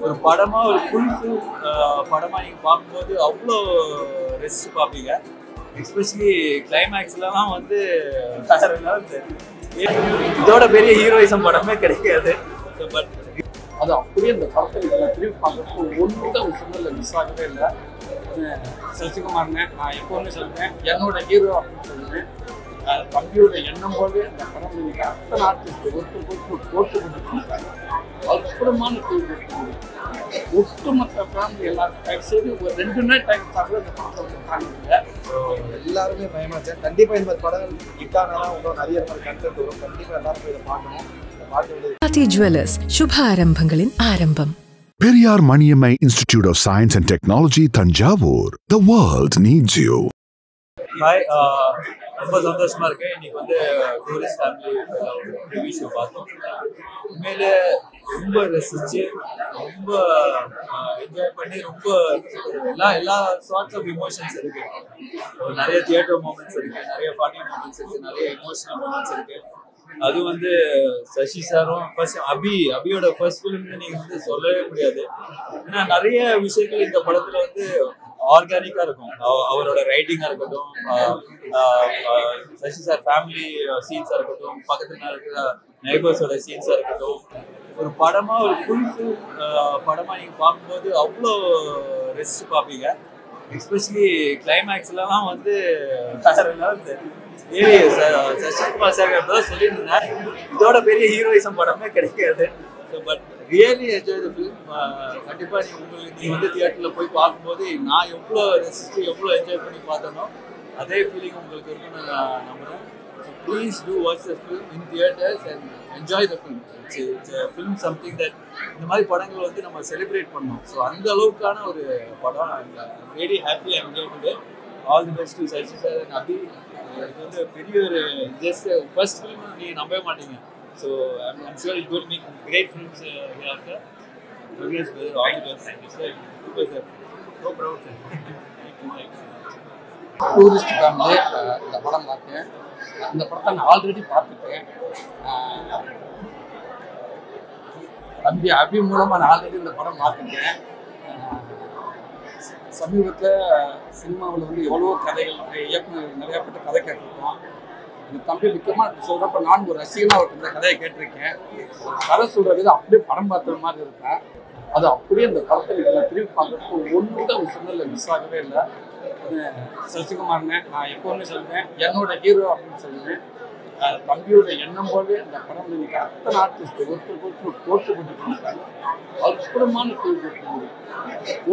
ஒரு படமா ஒரு ஃபுல் படமா நீங்க பார்க்கும்போது அவ்வளோ ரெஸ்ட் பார்ப்பீங்க. எஸ்பெஷலி கிளைமேக்ஸ்லாம் வந்து வேற லெவல். இதோட பெரிய ஹீரோயிசம் படமே கிடைக்காது. பட் அது அப்படியே அந்த படத்தை திரும்பி பார்க்கறப்போ ஒன்று தான் சொன்னதில் மிஸ் ஆகவே இல்லை. சசிகுமார்னே நான் எப்போவுமே சொல்லுவேன், என்னோட ஹீரோ அப்படின்னு சொல்லுவேன். தம்பியோட எண்ணம் போல அந்த படம் இன்னைக்கு அத்தனை ஆர்டிஸ்ட் ஒருத்தர் போட்டு கொடுத்துருக்காங்க. அற்புதமான ஒட்டுமொத்த ஃபேமிலி எல்லாரும் டைம் செய்து ஒரு 2 நாள் டைம் சாப்பிட அந்த படத்தை வந்து காணிக்கல. எல்லாருமே பயமாச்சேன். கண்டிப்பாக இந்த மாதிரி படங்கள் ஹிட்டானாலும் இன்னும் நிறைய மாதிரி கண்டென்ட் வரும். கண்டிப்பாக எல்லாரும் இதை பார்க்கணும். Aarti Jewellers, Shubha Arambhangalin Arambam. Periyar Maniammai Institute of Science and Technology, Thanjavur. The world needs you. Hi, ரொம்ப சந்தோஷமா இருக்கேன். இன்னைக்கு வந்து டூரிஸ்ட் ஃபேமிலி ரிவ்யூ ஷோ பார்த்தோம். உண்மையிலே ரொம்ப ரசிச்சு ரொம்ப என்ஜாய் பண்ணி ரொம்ப எல்லா சார்ட்ஸ் ஆஃப் இமோஷன்ஸ் இருக்கு. நிறைய தியேட்டர் மூமெண்ட்ஸ் இருக்கு, நிறைய ஃபன்னி மூமெண்ட்ஸ் இருக்கு, நிறைய எமோஷனல் மூமெண்ட்ஸ் இருக்கு. அது வந்து சசி சாரும் ஃபர்ஸ்ட் அபியோட ஃபர்ஸ்ட் ஃபிலிம்னு நீங்க வந்து சொல்லவே முடியாது. ஏன்னா நிறைய விஷயங்கள் இந்த படத்துல வந்து ஆர்கானிக்கா இருக்கும். அவரோட ரைட்டிங்கா இருக்கட்டும், சசி சார் ஃபேமிலி சீன்ஸா இருக்கட்டும், பக்கத்துல இருக்கிற நெய்பர்ஸோட சீன்ஸா இருக்கட்டும், ஒரு படமா ஒரு ஃபுல் படமா நீங்க பார்க்கும்போது அவ்வளோ ரெஸ்ட் பார்ப்பீங்க. எஸ்பெஷலி கிளைமேக்ஸ்லாம் வந்து வேற லெவல். சசிகுமார் சார் தான் சொல்லியிருந்தேன், இதோட பெரிய ஹீரோயிசம் படமே கிடைக்காது. But really enjoy the film. கண்டிப்பாக நீங்கள் வந்து தியேட்டரில் போய் பார்க்கும்போது நான் எவ்வளோ ரசிச்சு எவ்வளோ என்ஜாய் பண்ணி பார்த்தனோ அதே ஃபீலிங் உங்களுக்கு இருக்குன்னு நான் நம்புகிறேன். So please do watch the film in theatres and enjoy the film. It's film something that இந்த மாதிரி படங்கள் வந்து நம்ம செலிப்ரேட் பண்ணோம். ஸோ அந்த அளவுக்கான ஒரு படம். Very happy and enjoy today. All the best to Sasi sir and Abi. இது வந்து பெரிய ஒரு ஜஸ்ட் ஃபர்ஸ்ட் ஃபிலிம் நீங்கள் நம்பவே மாட்டீங்க. So I'm sure it will make great films hereafter. Progress with all the best. Thank you sir. Super sir. So proud sir. Thank you. Tourist family இந்த படம் பார்த்தேன். இந்த படத்தை நான் ஆல்ரெடி பார்த்துட்டேன். தம்பி அபி மூலமாக நான் ஆல்ரெடி இந்த படம் பார்த்துட்டேன். சமீபத்தில் சினிமாவில் வந்து எவ்வளோ கதைகள் இயக்குநர் நிறையா பேர்ட்ட கதை கேட்டிருக்கோம். இந்த தம்பி முக்கியமாக சொல்கிறப்ப நான் ஒரு ரசிகனாக ஒரு இந்த கதையை கேட்டிருக்கேன். கதை சொல்கிற விதம் அப்படியே படம் பார்க்குற மாதிரி இருக்கேன். அது அப்படியே இந்த படத்தை நான் திரும்பி பார்க்குறப்போ ஒன்று தான் சொன்னதில் மிஸ் ஆகவே இல்லை. சசிகுமார்னே நான் எப்போவுமே சொல்லுவேன், என்னோட ஹீரோ அப்படின்னு சொல்லுவேன். தம்பியோட எண்ணம் போல அந்த படம் இன்னைக்கு அத்தனை ஆர்டிஸ்ட் ஒருத்தர் போட்டு கொடுத்துருக்காங்க. அற்புதமான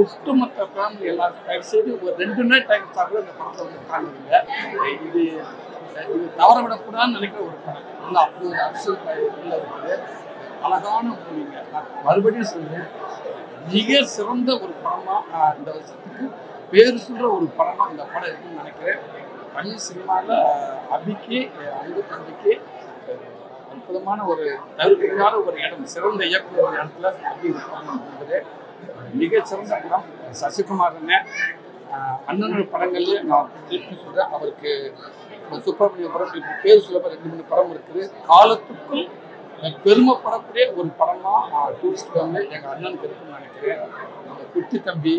ஒட்டுமொத்த ஃபேமிலி எல்லாரும் டைம் செய்து ஒரு 2 நாள் டைம் சாப்பிட அந்த படத்தை வந்து காணுங்க. இது தவற விடக்கூடாதுன்னு நினைக்கிற ஒரு படம். இல்லை அப்படி ஒரு அரசியல் உள்ள இருக்குது. அழகான மூலிங்க. நான் மறுபடியும் சொல்றேன், மிக சிறந்த ஒரு படமாக இந்த வருஷத்துக்கு பேர் சொல்கிற ஒரு படமாக இந்த படம் இருக்குன்னு நினைக்கிறேன். தமிழ் சினிமாவில் அபிக்கு அன்பு தம்பிக்கு அற்புதமான ஒரு தவிர்க்க ஒரு இடம், சிறந்த இயக்குனர் ஒரு இடத்துல அபி இருப்பது மிகச்சிறந்த படம். சசிகுமார்னே அண்ணனோட படங்கள்லேயே நான் திருப்பி சொல்கிறேன், அவருக்கு சுப்பிரமணிய படம் பேர் சொல்லப்ப 2-3 படம் இருக்குது. காலத்துக்கும் பெருமைப்படக்கூடிய ஒரு படமாக டூரிஸ்ட் ஃபேமிலி எங்கள் அண்ணனுக்கு இருக்குன்னு நினைக்கிறேன். அந்த குட்டி தம்பி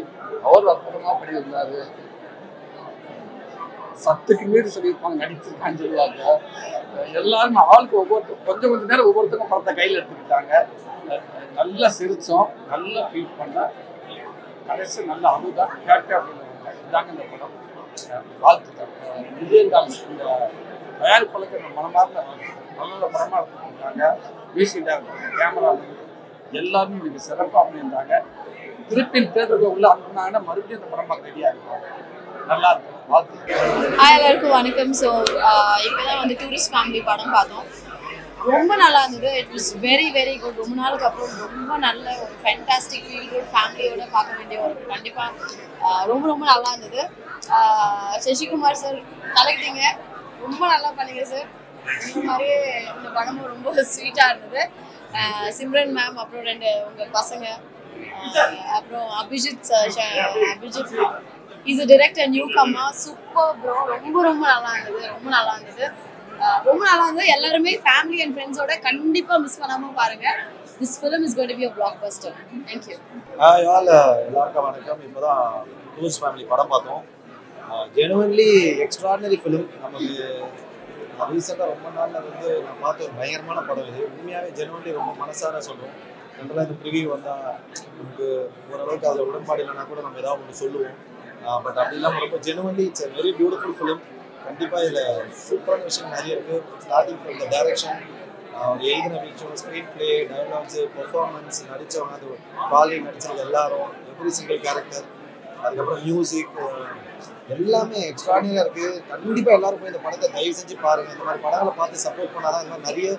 அவர் அற்புதமாக பண்ணியிருந்தார். சத்துக்கு மீறி சொல்லியிருப்பாங்க, நடிச்சிருக்கான்னு சொல்லுவாங்க. எல்லாரும் ஆளுக்கு கொஞ்சம் நேரம் ஒவ்வொருத்தருக்கும் படத்தை கையில் எடுத்துக்கிட்டாங்க. நல்லா சிரித்தோம், நல்லா ஃபீல் பண்ண கடைசி நல்ல அமுதான் கேட்டே அப்படின்னு இதாங்க இந்த படம். வாழ்த்துக்கள். விஜயகாந்த் இந்த தயாரிப்பாளருக்கு மனமார்ந்த நல்ல படமாக எடுத்துக்கிட்டாங்க. மியூசிக் டைரக்டர், கேமராமேன் எல்லாரும் இன்னைக்கு சிறப்பாக பண்ணியிருந்தாங்க. திருப்பி தேட்டருக்கு உள்ள அனுப்புனாங்கன்னா மறுபடியும் இந்த படம் பார்க்க ரெடியாக இருக்கும். நல்லா இருக்கும். ஹாய், எல்லாருக்கும் வணக்கம். ஸோ இப்போ தான் வந்து டூரிஸ்ட் ஃபேமிலி படம் பார்த்தோம். ரொம்ப நல்லா இருந்தது. It was very very good. ரொம்ப நாளுக்கு அப்புறம் ரொம்ப நல்ல ஒரு ஃபேண்டாஸ்டிக் ஃபீல் குட் ஃபேமிலியோட பார்க்க வேண்டிய ஒரு கண்டிப்பாக ரொம்ப ரொம்ப நல்லா இருந்தது. சசிகுமார் சார் கலக்கிட்டீங்க, ரொம்ப நல்லா பண்ணீங்க சார். இந்த மாதிரியே இந்த படமும் ரொம்ப ஸ்வீட்டாக இருந்தது. சிம்ரன் மேம், அப்புறம் 2 உங்கள் பசங்க, அப்புறம் Abhijit is a director, new comma, super bro. ரொம்ப ரொம்ப நல்லா இருந்தது. ரொம்ப நல்லா இருந்தது. எல்லாருமே ஃபேமிலி அண்ட் ஃப்ரெண்ட்ஸோட கண்டிப்பாக மிஸ் பண்ணாமல் பாருங்கள். this film is going to be a blockbuster. Thank you. Hi all, எல்லாருக்கும் வணக்கம். இப்போ தான் டூரிஸ்ட் ஃபேமிலி படம் பார்த்தோம். Genuinely extraordinary film. நமக்கு ரீசெண்டாக ரொம்ப நாளில் வந்து நான் பார்த்த ஒரு பயங்கரமான படம் இது. உண்மையாகவே ஜெனுவன்லி ரொம்ப மனசார சொல்கிறோம். ஜென்ரலாக இந்த ப்ரிவியூ வந்தால் நமக்கு ஓரளவுக்கு அதில் உடன்பாடு இல்லைனா கூட நம்ம ஏதாவது ஒன்று சொல்லுவோம். பட் அப்படி இல்லாமல் ரொம்ப genuinely it's a very beautiful film. கண்டிப்பாக இதில் சூப்பரான விஷயம் நிறைய இருக்குது. ஸ்டார்டிங் ஃப்ரம் த டைரக்ஷன், எழுதின விஷயம், ஸ்க்ரீன் பிளே, டயலாக்ஸு, பெர்ஃபார்மன்ஸ், நடித்தவங்க, அது பாலி நடித்தது எல்லாரும், எவ்ரி சிங்கிள் கேரக்டர், அதுக்கப்புறம் மியூசிக், எல்லாமே எக்ஸ்ட்ராடினரியாக இருக்குது. கண்டிப்பாக எல்லாரும் போய் இந்த படத்தை தயவு செஞ்சு பாருங்கள். இந்த மாதிரி படங்களை பார்த்து சப்போர்ட் பண்ணால் தான் இந்த மாதிரி நிறைய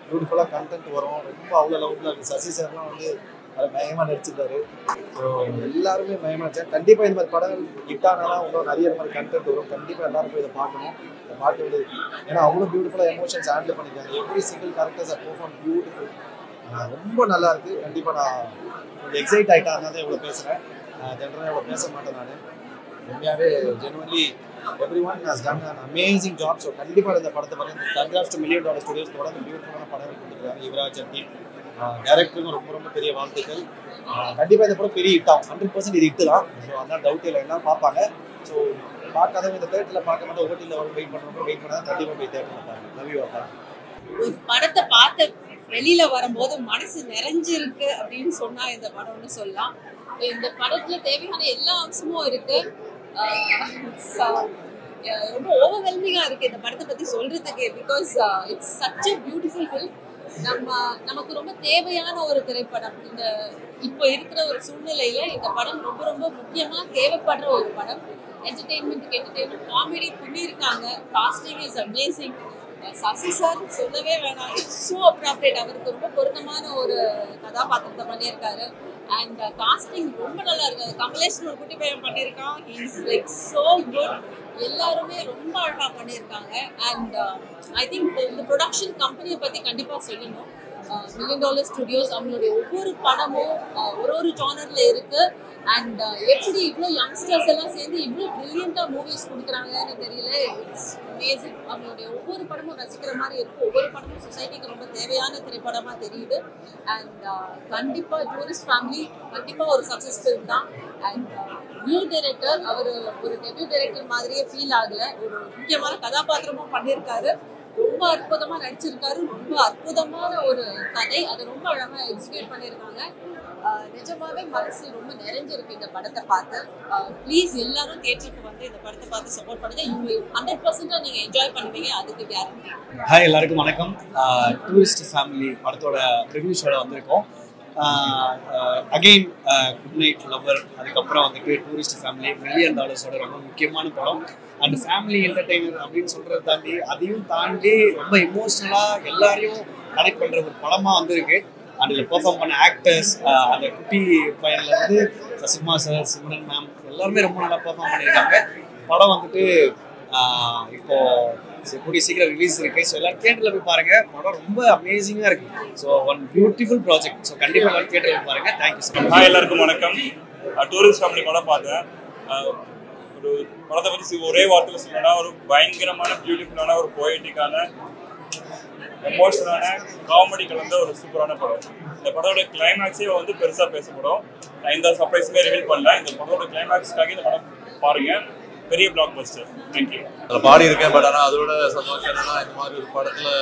பியூட்டிஃபுல்லாக கண்டென்ட் வரும். ரொம்ப அவ்வளோ லெவலில் இருக்குது. சசி சார்லாம் வந்து அதை பயமாக நடிச்சிருந்தாரு. ஸோ எல்லாருமே பயமாக நடிச்சாங்க. கண்டிப்பாக இந்த மாதிரி படங்கள் ஹிட் ஆனால் தான் இன்னும் நிறைய இந்த மாதிரி கண்டென்ட் வரும். கண்டிப்பாக எல்லாரும் போய் இதை பார்க்கணும். இதை பார்க்க வேண்டியது, ஏன்னா அவ்வளோ பியூட்டிஃபுல்லாக எமோஷன்ஸ் ஹேண்டில் பண்ணியிருக்காங்க. Every single characters are perform beautiful. ரொம்ப நல்லா இருக்குது. கண்டிப்பாக நான் கொஞ்சம் எக்ஸைட் ஆகிட்டேன், அதனால தான் இவ்வளோ பேசுகிறேன். ஜென்ரலாக இவ்வளோ பேச மாட்டேன் நான். உண்மையாகவே genuinely every one has done an amazing job. So கண்டிப்பாக இந்த படத்தை பாருங்கள். கங்க்ராட்ஸ் டு $1 மில்லியன் ஸ்டுடியோஸ் தொடர்ந்து பியூட்டிஃபுல்லான படங்கள் கொடுத்துருக்காங்க. யுவராஜ் அண்ட் டீம், டைரக்டருக்கும் ரொம்ப ரொம்ப பெரிய வாழ்த்துக்கள். கண்டிப்பாக இந்த படம் பெரிய ஹிட் ஆகும். 100% இது ஹிட்டு தான். ஸோ அதனால் டவுட் இல்லை, எல்லாம் பார்ப்பாங்க. ஸோ பார்க்காதவங்க இந்த தேட்டரில் பார்க்க மாட்டோம், ஓட்டியில் வரும் வெயிட் பண்ணுறவங்க வெயிட் பண்ணால் கண்டிப்பாக போய் தேட்டரில் பாருங்க. லவ் யூ அப்பா. ஒரு படத்தை பார்த்த வெளியில வரும்போது மனசு நிறைஞ்சிருக்கு அப்படின்னு சொன்னா இந்த படம்னு சொல்லலாம். இந்த படத்துல தேவையான எல்லா அம்சமும் இருக்கு. ரொம்ப ஓவர்வெல்மிங்கா இருக்கு இந்த படத்தை பத்தி சொல்றதுக்கு. Because it's such a beautiful film. நமக்கு ரொம்ப தேவையான ஒரு திரைப்படம். இந்த இப்போ இருக்கிற ஒரு சூழ்நிலையில இந்த படம் ரொம்ப ரொம்ப முக்கியமா தேவைப்படுற ஒரு படம். என்டர்டெயின்மெண்ட், காமெடி பண்ணியிருக்காங்க. Casting is amazing. Sasi sir சொல்லவே வேணாம், இட்ஸ் ஸோ அப்ராப்ரியேட். அவருக்கு ரொம்ப பொருத்தமான ஒரு கதாபாத்திரத்தை பண்ணியிருக்காரு. அண்ட் காஸ்டிங் ரொம்ப நல்லா இருக்கு. கமலேஷ்னு ஒரு குட்டி பையன் பண்ணியிருக்கான். He is like so good. எல்லாருமே ரொம்ப அழகாக பண்ணியிருக்காங்க. அண்ட் ஐ திங்க் இந்த ப்ரொடக்ஷன் கம்பெனியை பற்றி கண்டிப்பாக சொல்லணும். $1 மில்லியன் ஸ்டுடியோஸ், அவங்களுடைய ஒவ்வொரு படமும் ஒரு ஜானர்ல இருக்கு. அண்ட் எப்படி இவ்வளோ யங்ஸ்டர்ஸ் எல்லாம் சேர்ந்து இவ்வளோ ப்ரில்லியண்டாக மூவிஸ் கொடுக்குறாங்கன்னு தெரியல. It's amazing. அவங்களுடைய ஒவ்வொரு படமும் ரசிக்கிற மாதிரி இருக்கும். ஒவ்வொரு படமும் சொசைட்டிக்கு ரொம்ப தேவையான திரைப்படமாக தெரியுது. அண்ட் கண்டிப்பாக டூரிஸ்ட் ஃபேமிலி கண்டிப்பாக ஒரு சக்ஸஸ்ஃபுல் தான். அண்ட் நியூ டைரக்டர், அவர் ஒரு டெபியூ டைரக்டர் மாதிரியே ஃபீல் ஆகலை. ஒரு முக்கியமான கதாபாத்திரமும் பண்ணியிருக்காரு. ரொம்ப அற்புதமாக நடிச்சிருக்காரு. ரொம்ப அற்புதமான ஒரு கதை, அதை ரொம்ப அழகாக எக்ஸிக்யூட் பண்ணியிருக்காங்க. நிஜமாவே மனசு ரொம்ப நிறைஞ்சிருக்கு இந்த படத்தை பார்த்து. ப்ளீஸ் எல்லாரும் தியேட்டருக்கு வந்து இந்த படத்தை பார்த்து சப்போர்ட் பண்ணுங்க. 100% நீங்க என்ஜாய் பண்ணுவீங்க, அதுக்கு கேரண்டி. ஹாய், எல்லாருக்கும் வணக்கம். டூரிஸ்ட் ஃபேமிலி படத்தோட ரிவ்யூ ஷோட வந்திருக்கோம். அகெயின் குட் நைட் லவர், அதுக்கப்புறம் வந்துட்டு டூரிஸ்ட் ஃபேமிலி, $1 மில்லியன் ரொம்ப முக்கியமான படம். அண்ட் ஃபேமிலி என்டர்டெய்னர் அப்படின்னு சொல்கிறத தாண்டி அதையும் தாண்டி ரொம்ப எமோஷ்னலாக எல்லாரையும் கனெக்ட் பண்ணுற ஒரு படமாக வந்திருக்கு. அண்ட் இதில் பெர்ஃபார்ம் பண்ண ஆக்டர்ஸ், அந்த குட்டி பையன்லேருந்து சசிகுமார் சார், சிம்ரன் மேம், எல்லாருமே ரொம்ப நல்லா பெர்ஃபார்ம் பண்ணியிருக்காங்க. படம் வந்துட்டு இப்போது கூடிய சீக்கிரம் ரிலீஸ் இருக்குது. ஸோ எல்லோரும் தியேட்டரில் போய் பாருங்கள். படம் ரொம்ப அமேசிங்காக இருக்குது. So one beautiful project. So கண்டிப்பாக எல்லாரும் தியேட்டரில் போய் பாருங்கள். Thank you so much. ஹாய், எல்லாருக்கும் வணக்கம். டூரிஸ்ட் ஃபேமிலி படம் பார்த்தேன். ஒரு படத்தை பற்றி ஒரே வார்த்தையில் சொல்லணும்னா, ஒரு பயங்கரமான பியூட்டிஃபுல்லான, ஒரு போயட்டிக்கான, எமோஷனலான, காமெடி கலந்த ஒரு சூப்பரான படம். இந்த படத்தோட கிளைமேக்ஸே வந்து பெருசாக பேசப்படும். நான் எந்த சர்ப்ரைஸுமே ரிவீல் பண்ணல. இந்த படத்தோட கிளைமேக்ஸ்க்காக இந்த படம் பாருங்க. பெரிய பிளாக் பஸ்டர். தேங்க்யூ. அதில் பாடி இருக்கேன். பட் ஆனால் அதோட சந்தோஷம் என்னன்னா, இந்த மாதிரி ஒரு படத்தில்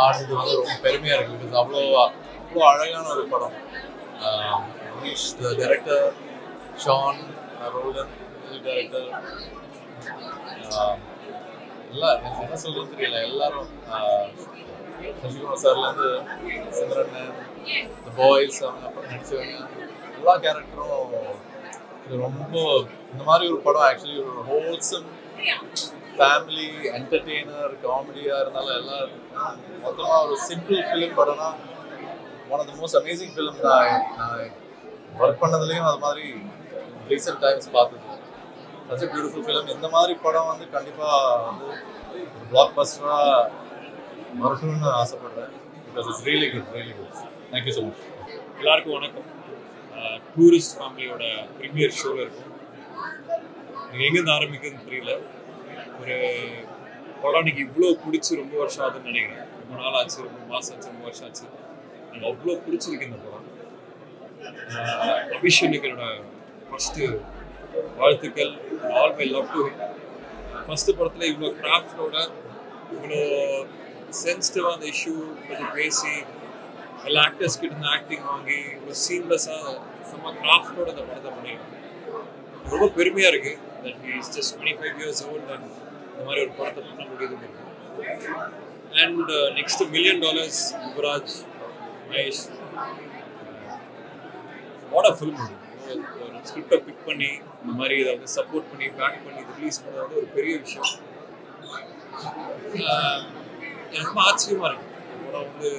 ஆடுறது வந்து ரொம்ப பெருமையாக இருக்குது. பிகாஸ் அவ்வளோ அழகான ஒரு படம். மனிஷ் டைரக்டர், ஷான், ரோலன் டைரக்டர், எல்லாம் என்ன சொல்றது தெரியல. எல்லாரும் சசிகுமார் சார்லேருந்து சிம்ரன், பாய்ஸ், அவங்க அப்புறம் நடிச்சவங்க எல்லா கேரக்டரும் ரொம்ப இந்த மாதிரி ஒரு படம். ஆக்சுவலி ஒரு ஹோல்சம் ஃபேமிலி என்டர்டெய்னர், காமெடியாக இருந்தாலும் எல்லாம் மொத்தமாக ஒரு சிம்பிள் ஃபிலிம் படம்னா one of the most amazing film தான். நான் ஒர்க் பண்ணதுலேயும் அது மாதிரி ரீசெண்ட் டைம்ஸ் பார்த்தது. Such a beautiful film. இந்த மாதிரி படம் வந்து கண்டிப்பாக வந்து பிளாக் பஸ்டராக வரணும்னு ஆசைப்படுறேன். Because it's really good, really good. Thank you so much. எல்லாருக்கும் வணக்கம். டூரிஸ்ட் ஃபேமிலியோட ப்ரீமியர் ஷோவில் இருக்கும். எங்கேருந்து ஆரம்பிக்குதுன்னு தெரியல. ஒரு படம் இன்னைக்கு இவ்வளோ பிடிச்சி ரொம்ப வருஷம் ஆகுதுன்னு நினைக்கிறேன். ரொம்ப நாள் ஆச்சு, ரொம்ப மாதம் ஆச்சு, ரொம்ப வருஷம் ஆச்சு. எனக்கு அவ்வளோ பிடிச்சிருக்கு இந்த படம். அபிஷனுக்கு என்னோட ஃபஸ்ட்டு வாழ்த்துக்கள். All my love to him. First படத்தில் இவ்வளோ கிராஃப்டோட இவ்வளோ சென்சிட்டிவாக அந்த இஷ்யூ பற்றி பேசி எல்லா ஆக்டர்ஸ் கிட்ட இந்த ஆக்டிங் வாங்கி இவ்வளோ சீம்லெஸ்ஸாக செம்ம கிராஃப்டோட அந்த படத்தை பண்ணியிருக்கேன். ரொம்ப பெருமையாக இருக்குது that he is just 25 years old and இந்த மாதிரி ஒரு படத்தை பண்ண முடியுது. And next $1 million Yuvraj Mahesh. What a film. ஒரு ஸ்கிரிப்டை பிக் பண்ணி இந்த மாதிரி இதை வந்து சப்போர்ட் பண்ணி பேக் பண்ணி ரிலீஸ் பண்ணது வந்து ஒரு பெரிய விஷயம். எனக்கு ரொம்ப ஆச்சரியமாக இருக்குது. இந்த படம் வந்து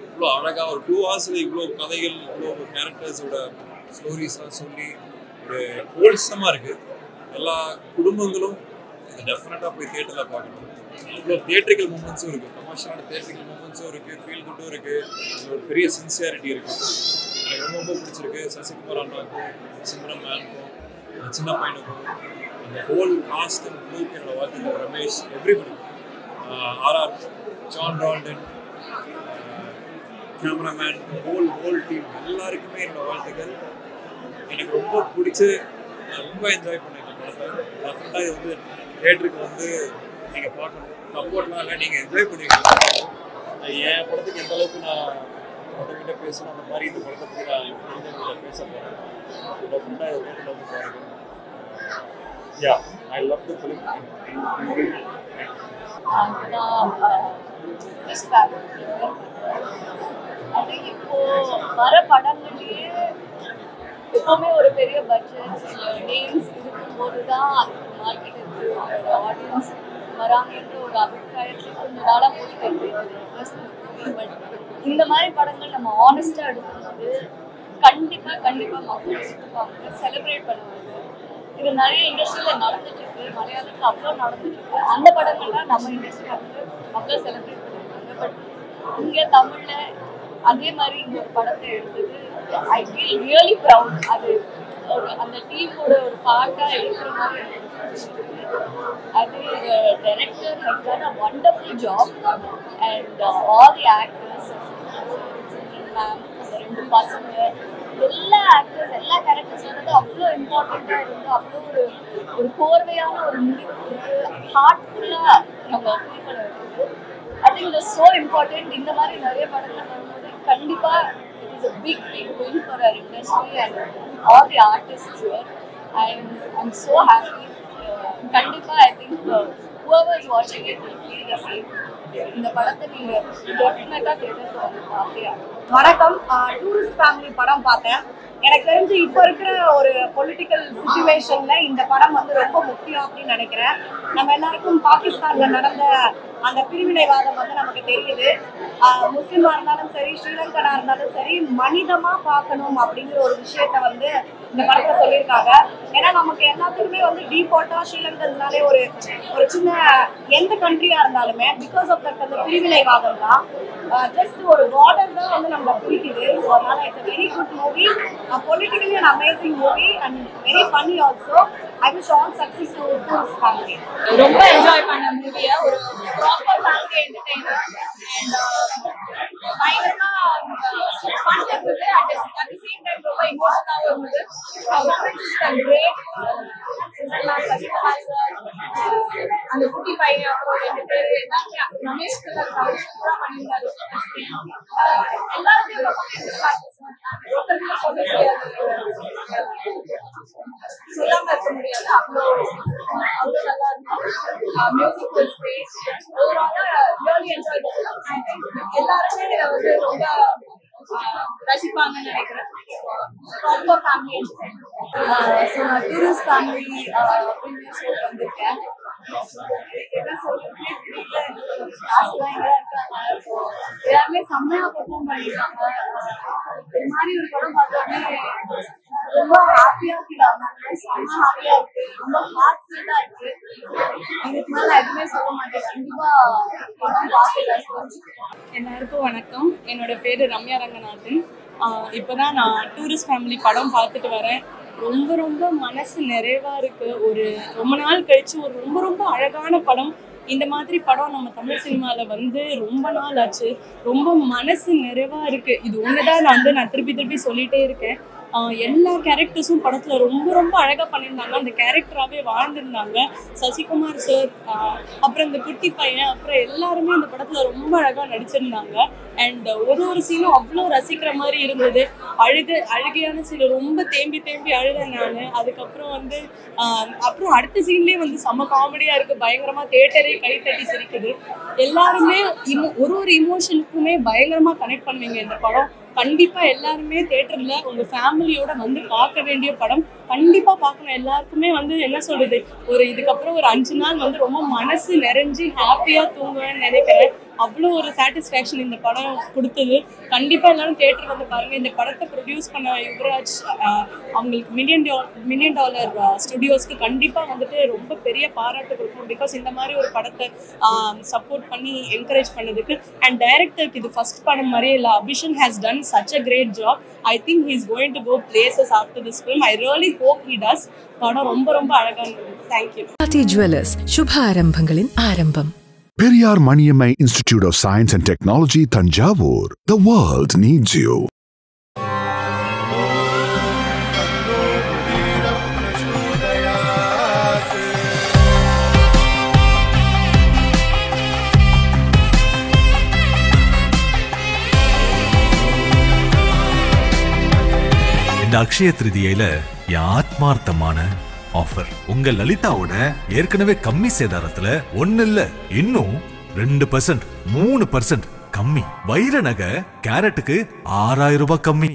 இவ்வளோ அழகாக ஒரு 2 hours இவ்வளோ கதைகள் இவ்வளோ கேரக்டர்ஸோட ஸ்டோரிஸ்லாம் சொல்லி ஒரு ஹோல்சமாக இருக்குது. எல்லா குடும்பங்களும் இதை டெஃபினட்டாக போய் தியேட்டரில் பார்க்கணும். இவ்வளோ தியேட்ரிக்கல் மூமெண்ட்ஸும் இருக்குது, கமர்ஷியலான தியேட்ரிக்கல் மூமெண்ட்ஸும் இருக்குது, ஃபீல் குட்டும் இருக்குது, ஒரு பெரிய சின்சியாரிட்டி இருக்குது. எனக்கு ரொம்ப ரொம்ப பிடிச்சிருக்கு. சசிகுமார் அண்ணாவுக்கும் சிம்ரன் மேனுக்கும் சின்ன பையனுக்கும் அந்த ஹோல் காஸ்ட் அண்ட் க்ரூக்கு என்னோட வாழ்த்துக்கள். Ramesh, everybody, RR, Sean Roldan, cameraman, whole team எல்லாருக்குமே என்னோட வாழ்த்துக்கள். எனக்கு ரொம்ப பிடிச்சி நான் ரொம்ப என்ஜாய் பண்ணேன் இந்த படத்தை. டெஃபினட்டாக இது வந்து தியேட்டருக்கு வந்து நீங்கள் பார்க்கணும். சப்போர்ட்லாம் இல்லை, நீங்கள் என்ஜாய் பண்ணிருக்கீங்க. என் படத்துக்கு எந்த அளவுக்கு நான் மற்றவங்கிட்ட பேசணும் அந்த மாதிரி இந்த படத்தை பற்றி நான் இப்போ பேச போகிறேன். டெஃபினட்டாக இதை தியேட்டரில் வந்து பாருங்கள். யா, ஐ லவ் தி ஃபிலிம். இப்போ வர படங்கள்லயே எப்பவுமே ஒரு பெரிய பட்ஜெட் நேம்ஸ் இருக்கும்போது தான் அதுக்கு மார்க்கெட் இருக்கு, அவங்களோட ஆடியன்ஸ் வராங்கன்ற ஒரு அபிப்பிராயத்துக்கு கொஞ்சம் நாளாக போயிட்டு இருக்கு. பட் இந்த மாதிரி படங்கள் நம்ம ஆனஸ்டாக எடுக்கும்போது கண்டிப்பாக மக்கள் எடுத்துப்பாங்க, செலிப்ரேட் பண்ணுவாங்க. இது நிறைய இண்டஸ்ட்ரியில் நடந்துட்டு இருக்கு, மலையாளத்தில் அவ்வளோ நடந்துட்டு இருக்கு. அந்த படங்கள்லாம் நம்ம இண்டஸ்ட்ரியில் வந்து அவ்வளோ செலிப்ரேட் பண்ணியிருக்காங்க. பட் இங்கே தமிழில் அதே மாதிரி இந்த ஒரு படத்தை எடுத்தது ஐ ஃபீல் ரியலி ப்ரவுட். அது ஒரு அந்த டீமோட ஒரு பார்ட்டாக இருக்கிற மாதிரி அது director has done a wonderful job and all the actors, ma'am, அந்த 2 பசங்க, எல்லா ஆக்டர்ஸ் எல்லா கேரக்டர்ஸ் வந்து அவ்வளோ இம்பார்ட்டண்ட்டாக இருந்து அவ்வளோ ஒரு கோர்வையான ஒரு முடிவு கொடுத்து ஹார்ட்ஃபுல்லாக நம்ம ஃபீல் பண்ண வேண்டியது. I think it is so important. இந்த மாதிரி நிறைய படங்கள் வரும்போது கண்டிப்பாக it is a big win for our industry and all the artists here. I'm so happy. கண்டிப்பாக I think whoever is watching it will feel the same. இந்த படத்தை நீங்கள் டெஃபினட்டாக தியேட்டருக்கு வந்து பார்த்தியா? வணக்கம். டூரிஸ்ட் ஃபேமிலி படம் பார்த்தேன். எனக்கு தெரிஞ்சு இப்போ இருக்கிற ஒரு பொலிட்டிக்கல் சிச்சுவேஷன்ல இந்த படம் வந்து ரொம்ப முக்கியம் அப்படின்னு நினைக்கிறேன். நம்ம எல்லாருக்கும் பாகிஸ்தான்ல நடந்த அந்த பிரிவினைவாதம் வந்து நமக்கு தெரியுது. முஸ்லிமா இருந்தாலும் சரி, ஸ்ரீலங்கனா இருந்தாலும் சரி, மனிதமா பார்க்கணும் அப்படிங்கிற ஒரு விஷயத்த வந்து இந்த படத்துல சொல்லியிருக்காங்க. ஏன்னா நமக்கு எல்லாத்துக்குமே வந்து டிஃபால்ட்டா ஸ்ரீலங்கன்னாலே ஒரு சின்ன எந்த கண்ட்ரியா இருந்தாலுமே பிகாஸ் ஆஃப் தட் அந்த பிரிவினைவாதம் தான் ஜஸ்ட் ஒரு பார்டர் தான் வந்து நம்ம பிடிக்குது. ஸோ அதனால it's very good movie, politically and amazing movie and very funny also. I wish all success to Tourist Family. ரொம்ப என்ஜாய் பண்ண மூவியா, ஒரு ப்ராப்பர் ஃபேமிலி என்டர்டெய்னர் அண்ட் பயங்கரமா ஃபன் இருந்தது. அட் தி சேம் டைம் ரொம்ப இமோஷனலாகவும் இருந்தது. Performance great. அந்த குட்டி பையன் அப்புறம் 2 பேர் எல்லாமே ரமேஷ் கலர் சூப்பரா பண்ணியிருந்தாரு. எல்லாருமே சொல்லாம இருக்க முடியாது, அவ்வளோ நல்லா இருக்கும். Music was great. ஓவராலா ரியலி என்ஜாய் பண்ணலாம். ஐ திங்க் எல்லாருமே இதை வந்து ரொம்ப ரசிப்பாங்கன்னு நினைக்கிறேன். Proper family entertainment. ஸோ நான் டூரிஸ்ட் ஃபேமிலி அப்படின்னு சொல்லி வந்திருக்கேன். எல்லாருமே செம்மையா பெர்ஃபார்ம் பண்ணிருக்காங்க. இது மாதிரி ஒரு படம் பார்த்தோன்னே ரொம்ப ஹாப்பியா ஃபீல் ஆகுது. செம்ம ஹாப்பியா இருக்கு, ரொம்ப ஹார்ட் ஃபீலா இருக்கு. இதுக்கு மேல எதுவுமே சொல்ல மாட்டேன். கண்டிப்பா படம் பார்த்து. எல்லாருக்கும் வணக்கம். என்னோட பேரு ரம்யா ரங்கநாதன். இப்போதான் நான் டூரிஸ்ட் ஃபேமிலி படம் பார்த்துட்டு வரேன். ரொம்ப ரொம்ப மனசு நிறைவா இருக்கு. ஒரு ரொம்ப நாள் கழிச்சு ஒரு ரொம்ப ரொம்ப அழகான படம், இந்த மாதிரி படம் நம்ம தமிழ் சினிமாவில் வந்து ரொம்ப நாள் ஆச்சு. ரொம்ப மனசு நிறைவா இருக்கு. இது ஒண்ணுதான் நான் திருப்பி சொல்லிட்டே இருக்கேன். எல்லா கேரக்டர்ஸும் படத்துல ரொம்ப ரொம்ப அழகா பண்ணியிருந்தாங்க. அந்த கேரக்டராகவே வாழ்ந்திருந்தாங்க. சசிகுமார் சார், அப்புறம் இந்த குட்டி பையன், அப்புறம் எல்லாருமே இந்த படத்துல ரொம்ப அழகா நடிச்சிருந்தாங்க. அண்ட் ஒரு சீனும் அவ்வளோ ரசிக்கிற மாதிரி இருந்தது. அழுகையான சீன் ரொம்ப தேம்பி அழுதேன் நான். அதுக்கப்புறம் வந்து அப்புறம் அடுத்த சீன்லேயே வந்து செம்ம காமெடியா இருக்கு. பயங்கரமா தியேட்டரே கை தட்டி சிரிக்குது. எல்லாருமே ஒரு இமோஷனுக்குமே பயங்கரமா கனெக்ட் பண்ணுவீங்க இந்த படம். கண்டிப்பா எல்லாருமே தியேட்டர்ல உங்க ஃபேமிலியோட வந்து பார்க்க வேண்டிய படம். கண்டிப்பா பார்க்கணும். எல்லாருக்குமே வந்து என்ன சொல்றது, இதுக்கப்புறம் ஒரு 5 நாள் வந்து ரொம்ப மனசு நிறைஞ்சு ஹாப்பியா தூங்குவேன்னு நினைக்கிறேன். அவ்வளோ ஒரு சாட்டிஸ்ஃபேக்ஷன் இந்த படம் கொடுத்தது. கண்டிப்பா எல்லாரும் தியேட்டர் வந்து பாருங்க. இந்த படத்தை ப்ரொடியூஸ் பண்ண யுவராஜ் அவங்களுக்கு மில்லியன் டாலர் ஸ்டுடியோஸ்க்கு கண்டிப்பா வந்துட்டு ரொம்ப பெரிய பாராட்டு கொடுக்கணும். பிகாஸ் இந்த மாதிரி ஒரு படத்தை சப்போர்ட் பண்ணி என்கரேஜ் பண்ணதுக்கு. அண்ட் டைரக்டருக்கு இது ஃபர்ஸ்ட் படம் மாதிரியே இல்லை. Abishan has done such a great job. I think he is going to go places after this film. I really hope he does. படம் ரொம்ப ரொம்ப அழகா இருந்தது. Thank you. Pati Jewelers, சுப ஆரம்பங்களின் ஆரம்பம். Periyar Maniammai Institute of Science and Technology, Thanjavur. The world needs you. இந்த அக்ஷய திருதியில என் ஆத்மார்த்தமான ஆஃபர். உங்க லலிதாவோட ஏற்கனவே கம்மி சேதாரத்துல 1 இல்ல இன்னும் 2%, 3% கம்மி. வைர நகை கேரட்டுக்கு 6000 ரூபாய் கம்மி.